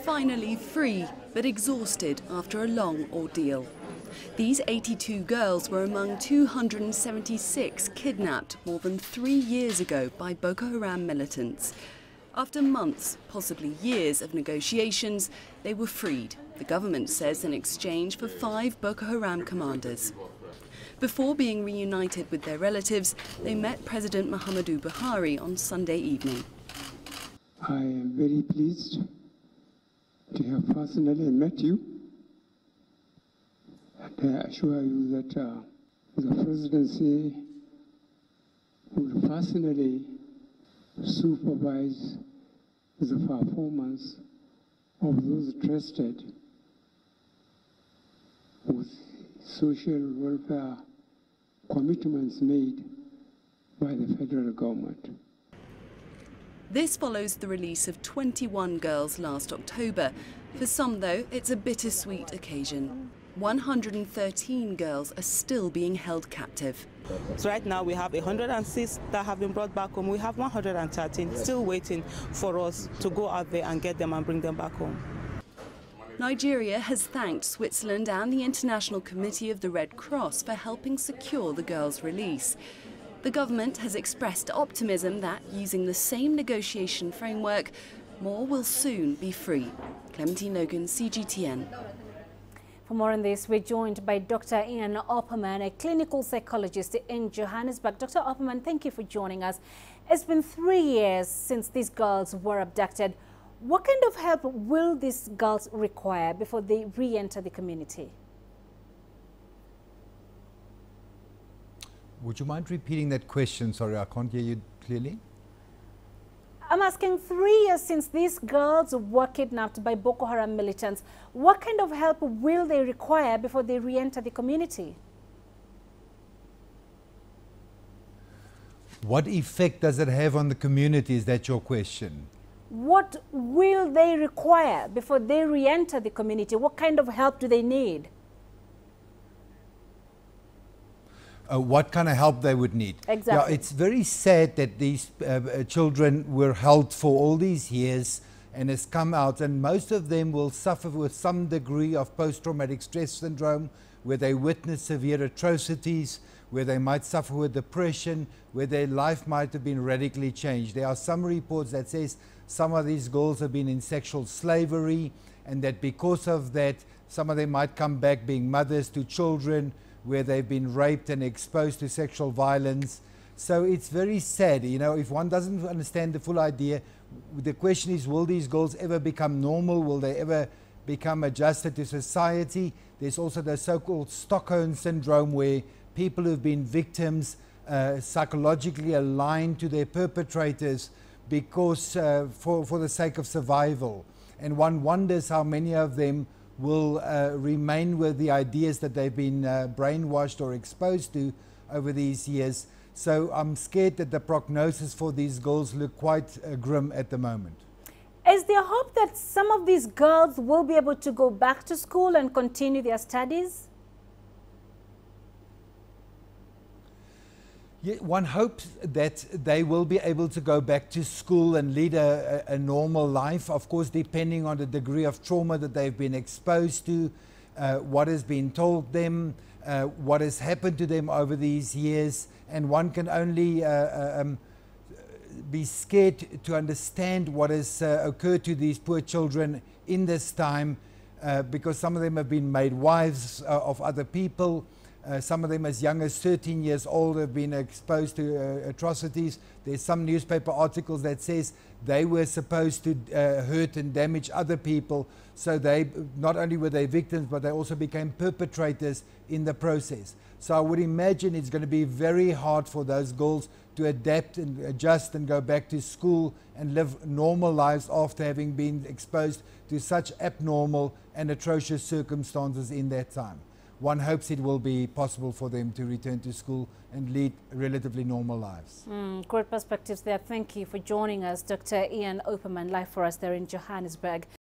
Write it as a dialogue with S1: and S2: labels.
S1: Finally free, but exhausted after a long ordeal. These 82 girls were among 276 kidnapped more than 3 years ago by Boko Haram militants. After months, possibly years of negotiations, they were freed, the government says, in exchange for 5 Boko Haram commanders. Before being reunited with their relatives, they met President Muhammadu Buhari on Sunday evening.
S2: I am very pleased to have personally met you, and I assure you that the presidency will personally supervise the performance of those trusted with social welfare commitments made by the federal government.
S1: This follows the release of 21 girls last October. For some, though, it's a bittersweet occasion. 113 girls are still being held captive.
S3: So right now we have 106 that have been brought back home. We have 113 still waiting for us to go out there and get them and bring them back home.
S1: Nigeria has thanked Switzerland and the International Committee of the Red Cross for helping secure the girls' release. The government has expressed optimism that, using the same negotiation framework, more will soon be free. Clementine, Logan, CGTN.
S4: For more on this, we're joined by Dr. Ian Opperman, a clinical psychologist in Johannesburg. Dr. Opperman, thank you for joining us. It's been 3 years since these girls were abducted. What kind of help will these girls require before they re-enter the community?
S5: Would you mind repeating that question? Sorry, I can't hear you clearly.
S4: I'm asking, 3 years since these girls were kidnapped by Boko Haram militants, what kind of help will they require before they re-enter the community?
S5: What effect does it have on the community? Is that your question?
S4: What will they require before they re-enter the community? What kind of help do they need?
S5: What kind of help they would need.
S4: Exactly.
S5: Yeah, it's very sad that these children were held for all these years and has come out, and most of them will suffer with some degree of post-traumatic stress syndrome, where they witness severe atrocities, where they might suffer with depression, where their life might have been radically changed. There are some reports that says some of these girls have been in sexual slavery, and that because of that, some of them might come back being mothers to children where they've been raped and exposed to sexual violence. So it's very sad. You know, if one doesn't understand the full idea, the question is, will these girls ever become normal? Will they ever become adjusted to society? There's also the so-called Stockholm syndrome, where people who've been victims psychologically align to their perpetrators because for the sake of survival. And one wonders how many of them will remain with the ideas that they've been brainwashed or exposed to over these years. So I'm scared that the prognosis for these girls look quite grim at the moment.
S4: Is there hope that some of these girls will be able to go back to school and continue their studies?
S5: Yeah, one hopes that they will be able to go back to school and lead a normal life, of course, depending on the degree of trauma that they've been exposed to, what has been told them, what has happened to them over these years. And one can only be scared to understand what has occurred to these poor children in this time, because some of them have been made wives of other people. Some of them as young as 13 years old have been exposed to atrocities. There's some newspaper articles that says they were supposed to hurt and damage other people. So they, not only were they victims, but they also became perpetrators in the process. So I would imagine it's going to be very hard for those girls to adapt and adjust and go back to school and live normal lives after having been exposed to such abnormal and atrocious circumstances in that time. One hopes it will be possible for them to return to school and lead relatively normal lives.
S4: Great perspectives there. Thank you for joining us, Dr. Ian Opperman, live for us there in Johannesburg.